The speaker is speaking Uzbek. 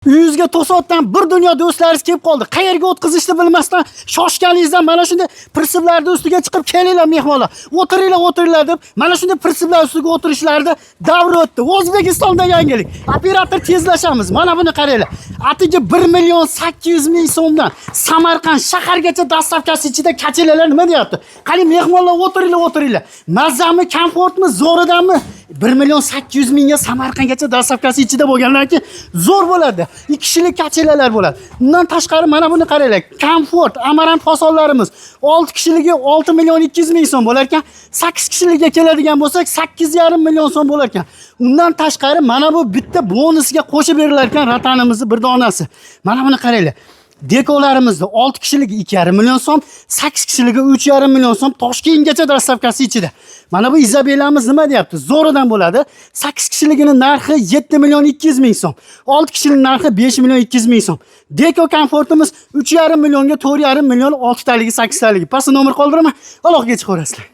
Uyingizga to'satdan bir dunyo do'stlaringiz kelib qoldi. Qayerga o'tkazishni bilmasdan shoshganingizdan mana shunday prinsiplarning ustiga chiqib kelinglar mehmonlar. O'tiringlar deb mana shunday prinsiplar ustiga o'tirishlarda davr o'tdi. O'zbekistonda yangilik. Operator tezlashamiz. Mana buni qaranglar. Atigi 1.800.000 so'mdan Samarqand shahargacha dastavkasi ichida kachilalar nima deyapti? Qani mehmonlar o'tiringlar. Mazami, komfortmi, zo'ridanmi? 1.800.000 ga Samarqandgacha dastavkasi ichida bo'lgandan keyin zo'r bo'ladi. 2 kishilik kachilalar bo'ladi. Undan tashqari mana buni qaranglar. Komfort, amarant fasonlarimiz 6 kishiligi 6.200.000 so'm bo'lar ekan, 8 kishilikka keladigan bo'lsak 8.5 million so'm bo'lar ekan. Undan tashqari mana bu bitta bonusga qo'shib berilar ekan ratanimizni bir donasi. Mana buni qaranglar. Dekolarimizni 6 kishiligi 2.5 million so'm, 8 kishiligi 3.5 million so'm Toshkentgacha dastavkasi ichida. Mana bu Izabelamiz nima deyapti? Zo'ridan bo'ladi. 8 kishiligining narxi 7.200.000 so'm. 6 kishilik narxi 5.200.000 so'm. Deko komfortimiz 3.5 millionga 4.5 million 6 taligi 8 taligi. Pastda nomer qoldiraman. Allohga chiqaverasizlar.